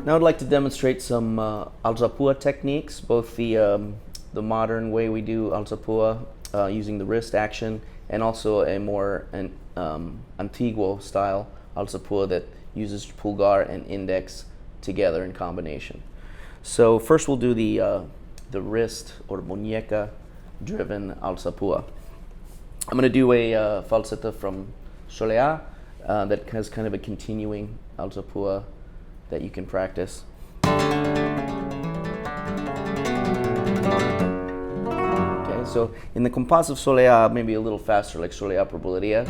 Now I'd like to demonstrate some Alzapua techniques, both the modern way we do Alzapua using the wrist action, and also a more antiguo style Alzapua that uses pulgar and index together in combination. So first we'll do the wrist or muñeca driven Alzapua. I'm going to do a falsetta from Solea that has kind of a continuing Alzapua that you can practice. Okay, so in the compás of Solea, maybe a little faster, like Solea por Bulería.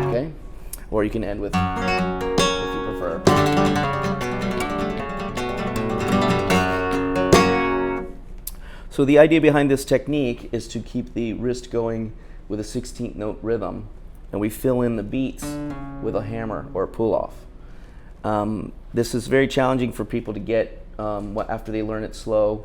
Okay, or you can end with, if you prefer. So the idea behind this technique is to keep the wrist going with a 16th note rhythm, and we fill in the beats with a hammer or a pull-off. This is very challenging for people to get after they learn it slow,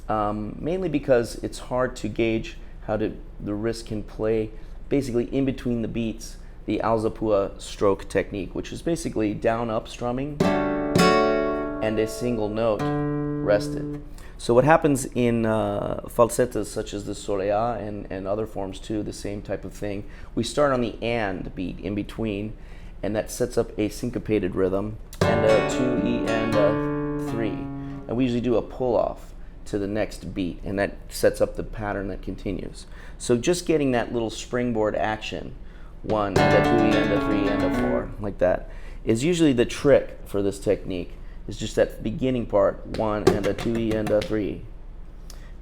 mainly because it's hard to gauge how the wrist can play basically in between the beats the Alzapua stroke technique, which is basically down-up strumming and a single note rested. So what happens in falsettas such as the Solea and other forms too, the same type of thing, we start on the and beat in between, and that sets up a syncopated rhythm, and a 2E and a 3. And we usually do a pull-off to the next beat, and that sets up the pattern that continues. So just getting that little springboard action, 1 and a 2E and a 3 and a 4, like that, is usually the trick for this technique. It's just that beginning part, 1 and a 2E and a 3.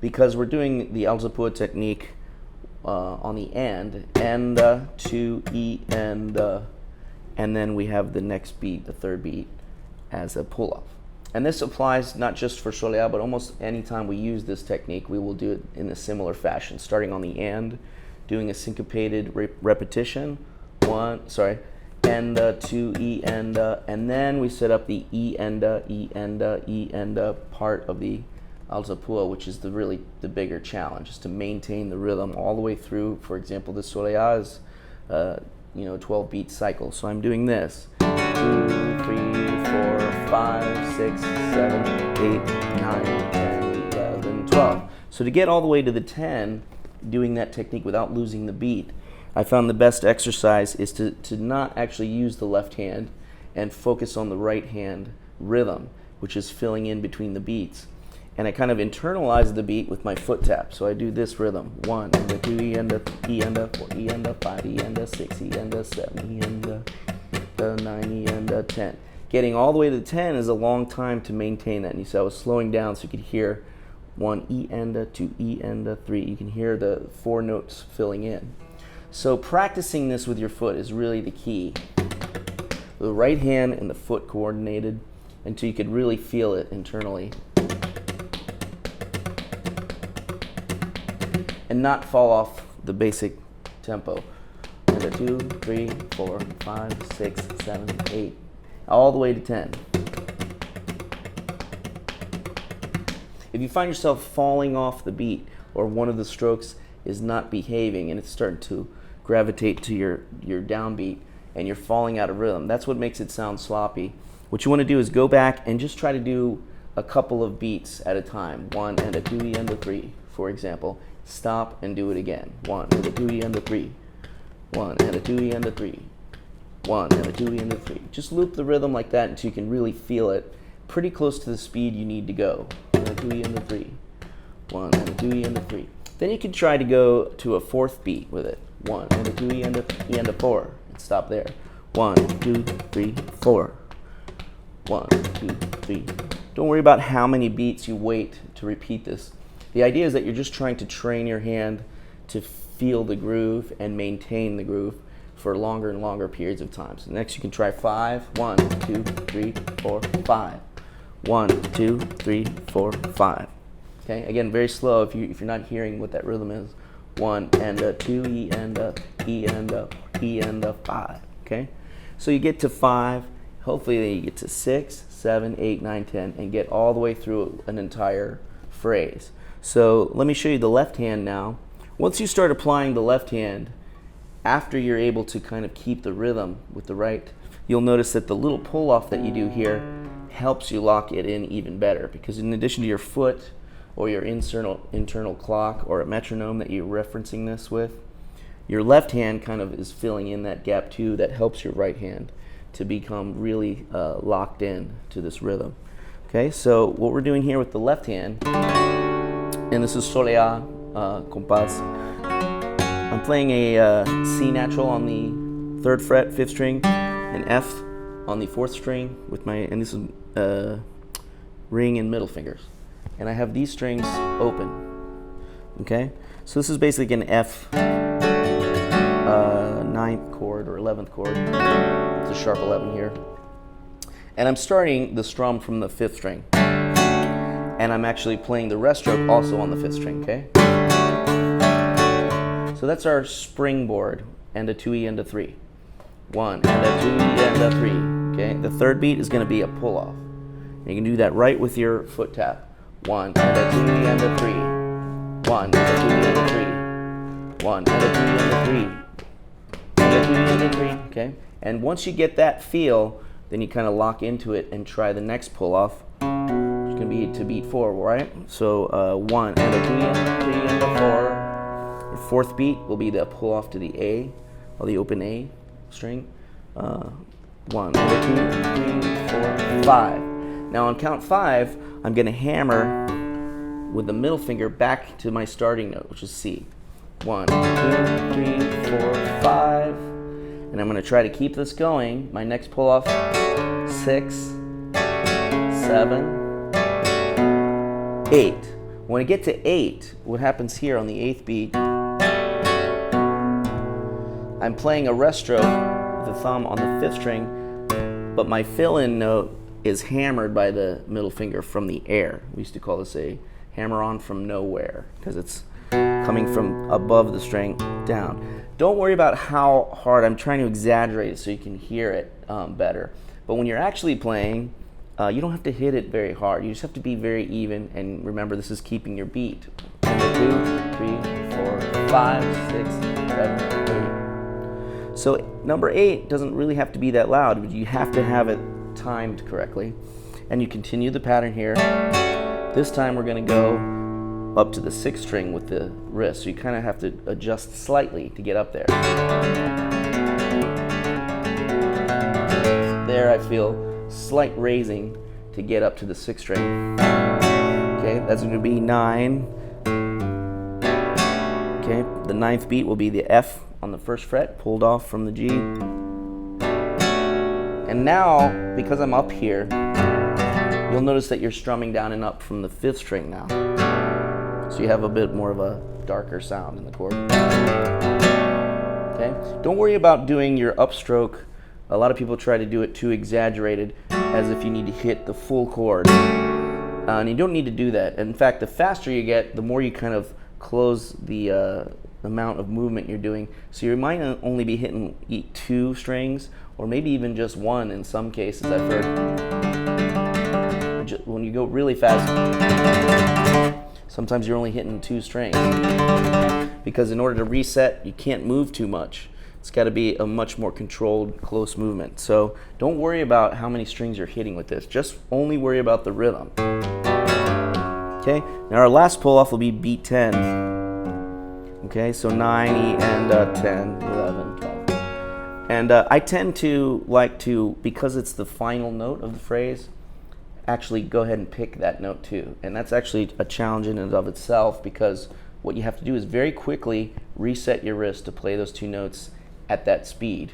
Because we're doing the Alzapua technique on the and 2E and then we have the next beat, the third beat, as a pull-off. And this applies not just for Solea, but almost any time we use this technique, we will do it in a similar fashion, starting on the and, doing a syncopated repetition, and 2E and then we set up the E and part of the Alzapua, which is really the bigger challenge, is to maintain the rhythm all the way through. For example, the Solea is 12 beat cycle. So I'm doing this 2, 3, 4, 5, 6, 7, 8, 9, 10, 11, 12. So to get all the way to the 10, doing that technique without losing the beat, I found the best exercise is to not actually use the left hand and focus on the right hand rhythm, which is filling in between the beats. And I kind of internalize the beat with my foot tap. So I do this rhythm, 1 and a 2 E and a 4 E and a 5 E and a 6 E and a 7 E and a 9 E and a 10. Getting all the way to the 10 is a long time to maintain that. And you see I was slowing down so you could hear 1 E and a 2 E and a 3. You can hear the 4 notes filling in. So practicing this with your foot is really the key. The right hand and the foot coordinated until you could really feel it internally. And not fall off the basic tempo. And a 2, 3, 4, 5, 6, 7, 8, all the way to 10. If you find yourself falling off the beat, or one of the strokes is not behaving and it's starting to gravitate to your downbeat and you're falling out of rhythm, that's what makes it sound sloppy. What you want to do is go back and just try to do a couple of beats at a time. 1 and a 2E and a 3, for example. Stop and do it again. 1 and a 2E and a 3. 1 and a 2E and a 3. 1 and a 2E and a 3. Just loop the rhythm like that until you can really feel it pretty close to the speed you need to go. 1 and a 2E and a 3. 1 and a 2E and a 3. Then you can try to go to a fourth beat with it. 1 and a 2E and a E and a 4. And stop there. 1, 2, 3, 4. 1, 2, 3. Don't worry about how many beats you wait to repeat this. The idea is that you're just trying to train your hand to feel the groove and maintain the groove for longer and longer periods of time. So next you can try 5. 1, 2, 3, 4, 5. 1, 2, 3, 4, 5. Okay, again, very slow if you're not hearing what that rhythm is. 1 and a 2 E and a E and a E and a 5. Okay, so you get to 5. Hopefully then you get to 6, 7, 8, 9, 10, and get all the way through an entire phrase. So let me show you the left hand now. Once you start applying the left hand, after you're able to kind of keep the rhythm with the right, you'll notice that the little pull off that you do here helps you lock it in even better, because in addition to your foot or your internal clock or a metronome that you're referencing this with, your left hand kind of is filling in that gap too. That helps your right hand to become really locked in to this rhythm. Okay, so what we're doing here with the left hand, and this is Solea compás. I'm playing a C natural on the 3rd fret, 5th string, an F on the 4th string with my, and this is ring and middle fingers. And I have these strings open. Okay, so this is basically an F 9th chord or 11th chord. It's a sharp 11 here. And I'm starting the strum from the 5th string. And I'm actually playing the rest stroke also on the 5th string, okay? So that's our springboard, and a 2E and a 3. 1 and a 2E and a 3, okay? The 3rd beat is gonna be a pull off. And you can do that right with your foot tap. 1 and a 2E and a 3. 1 and a 2E and a 3. 1 and a 2E and a 3. And a 2E and a 3, okay? And once you get that feel, then you kind of lock into it and try the next pull off. It's gonna be to beat 4, right? So 1 and a 2E and a 3 and a 4. Your 4th beat will be the pull off to the A, or the open A string. 1 and a 2, 3, 4, 5. Now on count 5, I'm gonna hammer with the middle finger back to my starting note, which is C. 1, 2, 3, 4, 5. And I'm going to try to keep this going. My next pull off, 6, 7, 8. When I get to 8, what happens here on the 8th beat, I'm playing a rest stroke with the thumb on the 5th string, but my fill-in note is hammered by the middle finger from the air. We used to call this a hammer on from nowhere, because it's coming from above the string down. Don't worry about how hard. I'm trying to exaggerate it so you can hear it better. But when you're actually playing, you don't have to hit it very hard. You just have to be very even, and remember, this is keeping your beat. 2, 3, 4, 5, 6, 7, 8. So number 8 doesn't really have to be that loud, but you have to have it timed correctly. And you continue the pattern here. This time we're going to go up to the 6th string with the wrist, so you kind of have to adjust slightly to get up there. There I feel slight raising to get up to the 6th string. Okay, that's going to be 9. Okay, the 9th beat will be the F on the 1st fret, pulled off from the G. And now, because I'm up here, you'll notice that you're strumming down and up from the 5th string now. So you have a bit more of a darker sound in the chord. Okay? Don't worry about doing your upstroke. A lot of people try to do it too exaggerated, as if you need to hit the full chord. And you don't need to do that. In fact, the faster you get, the more you kind of close the amount of movement you're doing. So you might only be hitting 2 strings, or maybe even just 1 in some cases, I've heard. When you go really fast, sometimes you're only hitting 2 strings, because in order to reset, you can't move too much. It's got to be a much more controlled, close movement. So don't worry about how many strings you're hitting with this. Just only worry about the rhythm. Okay, now our last pull off will be beat 10. Okay, so 9, E, and 10, 11, 12. And I tend to like to, because it's the final note of the phrase, actually go ahead and pick that note too. And that's actually a challenge in and of itself, because what you have to do is very quickly reset your wrist to play those 2 notes at that speed.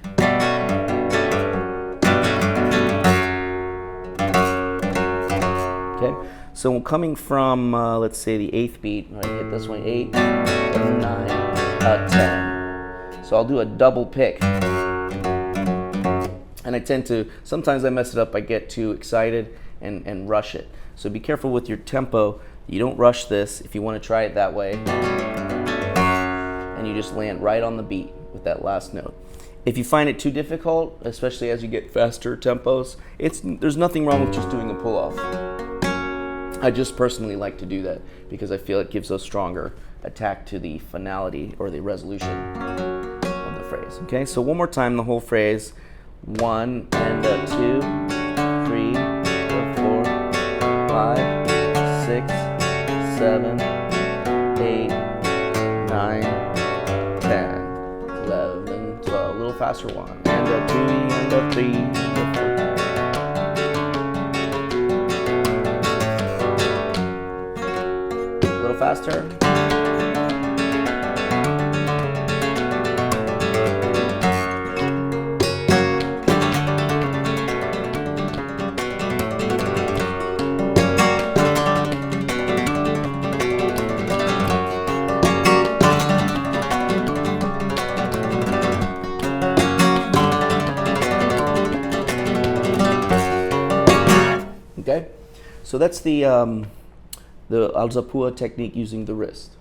Okay, so coming from, let's say the 8th beat, I hit this one, 8, 9, 10. So I'll do a double pick. And I tend to, sometimes I mess it up, I get too excited and rush it. So be careful with your tempo. You don't rush this if you want to try it that way. And you just land right on the beat with that last note. If you find it too difficult, especially as you get faster tempos, there's nothing wrong with just doing a pull-off. I just personally like to do that because I feel it gives a stronger attack to the finality or the resolution of the phrase. Okay, so one more time, the whole phrase. 1 and 2, 3, 4, 5, 6, 7, 8, 9, 10, 11, 12. A little faster. 1 and 2 and 3 and 4. A little faster. Okay, so that's the Alzapua technique using the wrist.